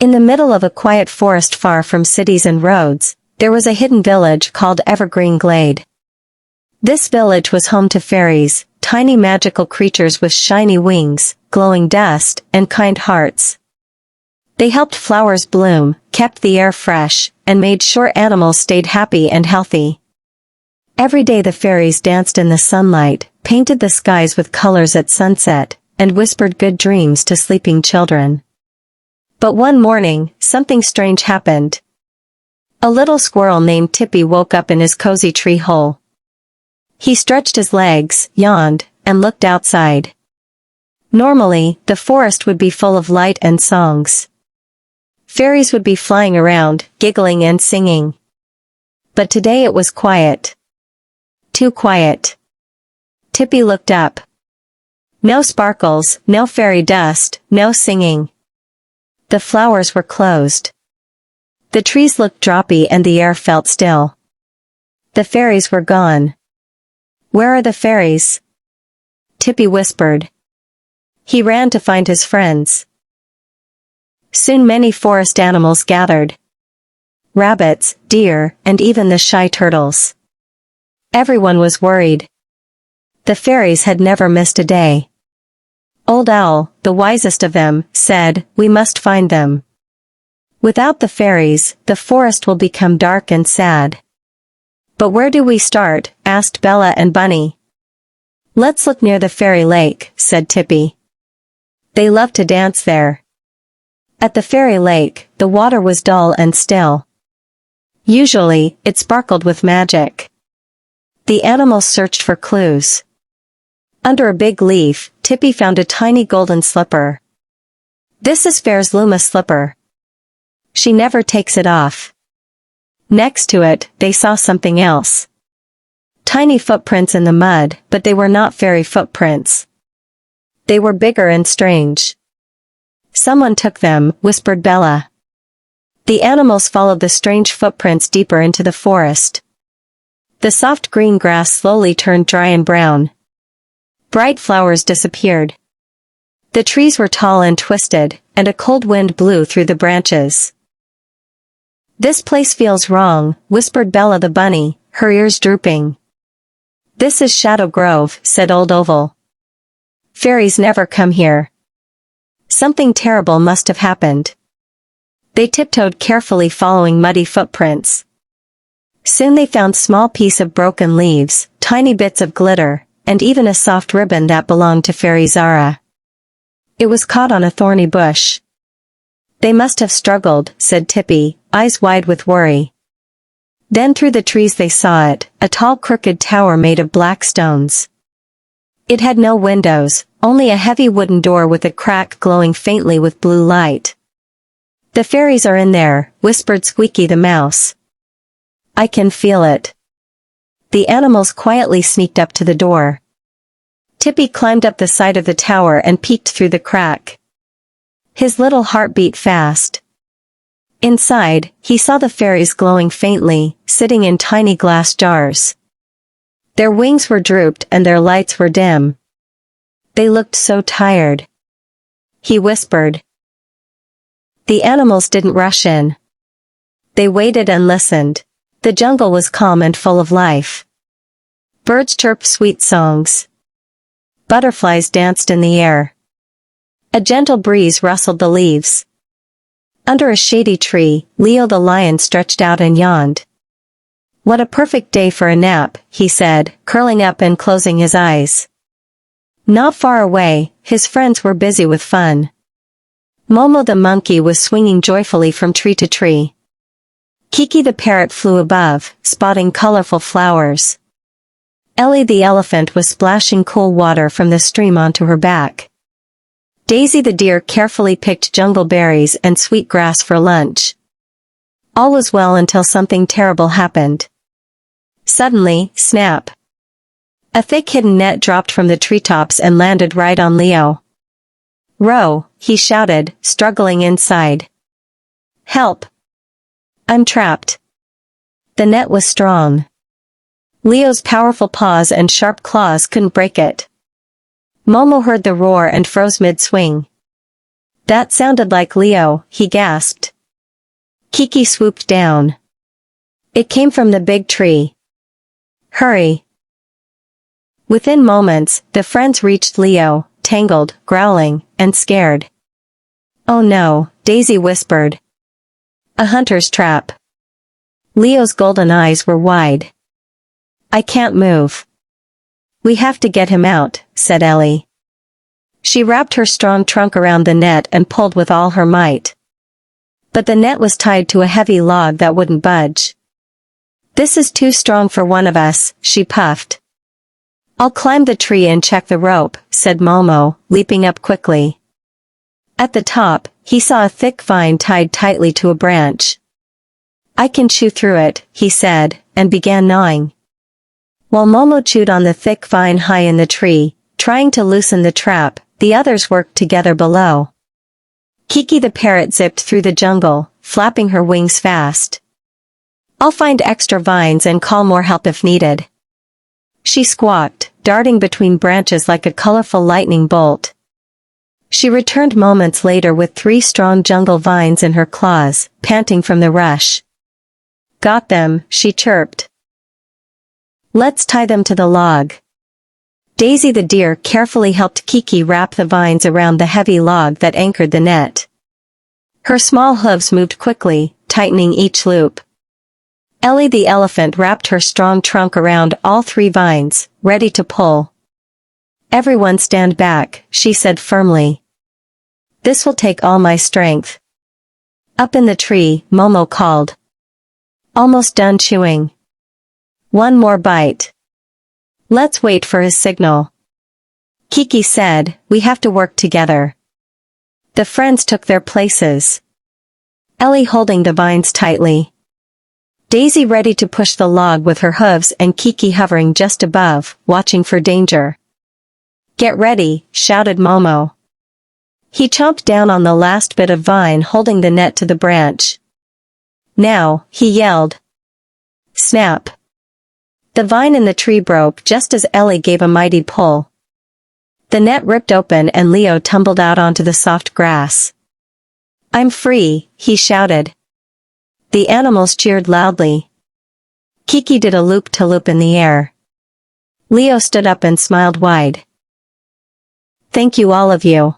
In the middle of a quiet forest far from cities and roads, there was a hidden village called Evergreen Glade. This village was home to fairies, tiny magical creatures with shiny wings, glowing dust, and kind hearts. They helped flowers bloom, kept the air fresh, and made sure animals stayed happy and healthy. Every day the fairies danced in the sunlight, painted the skies with colors at sunset, and whispered good dreams to sleeping children. But one morning, something strange happened. A little squirrel named Tippy woke up in his cozy tree hole. He stretched his legs, yawned, and looked outside. Normally, the forest would be full of light and songs. Fairies would be flying around, giggling and singing. But today it was quiet. Too quiet. Tippy looked up. No sparkles, no fairy dust, no singing. The flowers were closed. The trees looked droppy and the air felt still. The fairies were gone. "Where are the fairies?" Tippy whispered. He ran to find his friends. Soon many forest animals gathered. Rabbits, deer, and even the shy turtles. Everyone was worried. The fairies had never missed a day. Old Owl, the wisest of them, said, "We must find them. Without the fairies, the forest will become dark and sad." "But where do we start?" asked Bella and Bunny. "Let's look near the fairy lake," said Tippy. They loved to dance there. At the fairy lake, the water was dull and still. Usually, it sparkled with magic. The animals searched for clues. Under a big leaf, Tippy found a tiny golden slipper. "This is Fair's Luma slipper. She never takes it off." Next to it, they saw something else. Tiny footprints in the mud, but they were not fairy footprints. They were bigger and strange. "Someone took them," whispered Bella. The animals followed the strange footprints deeper into the forest. The soft green grass slowly turned dry and brown. Bright flowers disappeared. The trees were tall and twisted, and a cold wind blew through the branches. "This place feels wrong," whispered Bella the bunny, her ears drooping. "This is Shadow Grove," said Old Oval. "Fairies never come here. Something terrible must have happened." They tiptoed carefully following muddy footprints. Soon they found small piece of broken leaves, tiny bits of glitter, and even a soft ribbon that belonged to Fairy Zara. It was caught on a thorny bush. "They must have struggled," said Tippy, eyes wide with worry. Then through the trees they saw it, a tall crooked tower made of black stones. It had no windows, only a heavy wooden door with a crack glowing faintly with blue light. "The fairies are in there," whispered Squeaky the mouse. "I can feel it." The animals quietly sneaked up to the door. Tippy climbed up the side of the tower and peeked through the crack. His little heart beat fast. Inside, he saw the fairies glowing faintly, sitting in tiny glass jars. Their wings were drooped and their lights were dim. They looked so tired. He whispered. The animals didn't rush in. They waited and listened. The jungle was calm and full of life. Birds chirped sweet songs. Butterflies danced in the air. A gentle breeze rustled the leaves. Under a shady tree, Leo the lion stretched out and yawned. "What a perfect day for a nap," he said, curling up and closing his eyes. Not far away, his friends were busy with fun. Momo the monkey was swinging joyfully from tree to tree. Kiki the parrot flew above, spotting colorful flowers. Ellie the elephant was splashing cool water from the stream onto her back. Daisy the deer carefully picked jungle berries and sweet grass for lunch. All was well until something terrible happened. Suddenly, snap! A thick hidden net dropped from the treetops and landed right on Leo. "Row," he shouted, struggling inside. "Help! I'm trapped." The net was strong. Leo's powerful paws and sharp claws couldn't break it. Momo heard the roar and froze mid-swing. That sounded like Leo, he gasped. Kiki swooped down. It came from the big tree. Hurry. Within moments, the friends reached Leo, tangled, growling, and scared. Oh no, Daisy whispered. A hunter's trap. Leo's golden eyes were wide. I can't move. We have to get him out, said Ellie. She wrapped her strong trunk around the net and pulled with all her might. But the net was tied to a heavy log that wouldn't budge. This is too strong for one of us, she puffed. I'll climb the tree and check the rope, said Momo, leaping up quickly. At the top, he saw a thick vine tied tightly to a branch. I can chew through it, he said, and began gnawing. While Momo chewed on the thick vine high in the tree, trying to loosen the trap, the others worked together below. Kiki the parrot zipped through the jungle, flapping her wings fast. I'll find extra vines and call more help if needed. She squawked, darting between branches like a colorful lightning bolt. She returned moments later with 3 strong jungle vines in her claws, panting from the rush. Got them, she chirped. Let's tie them to the log. Daisy the deer carefully helped Kiki wrap the vines around the heavy log that anchored the net. Her small hooves moved quickly, tightening each loop. Ellie the elephant wrapped her strong trunk around all 3 vines, ready to pull. Everyone stand back, she said firmly. This will take all my strength. Up in the tree, Momo called. Almost done chewing. One more bite. Let's wait for his signal. Kiki said, we have to work together. The friends took their places. Ellie holding the vines tightly. Daisy ready to push the log with her hooves and Kiki hovering just above, watching for danger. Get ready, shouted Momo. He chomped down on the last bit of vine holding the net to the branch. Now, he yelled. Snap. The vine in the tree broke just as Ellie gave a mighty pull. The net ripped open and Leo tumbled out onto the soft grass. I'm free, he shouted. The animals cheered loudly. Kiki did a loop-to-loop in the air. Leo stood up and smiled wide. Thank you all of you.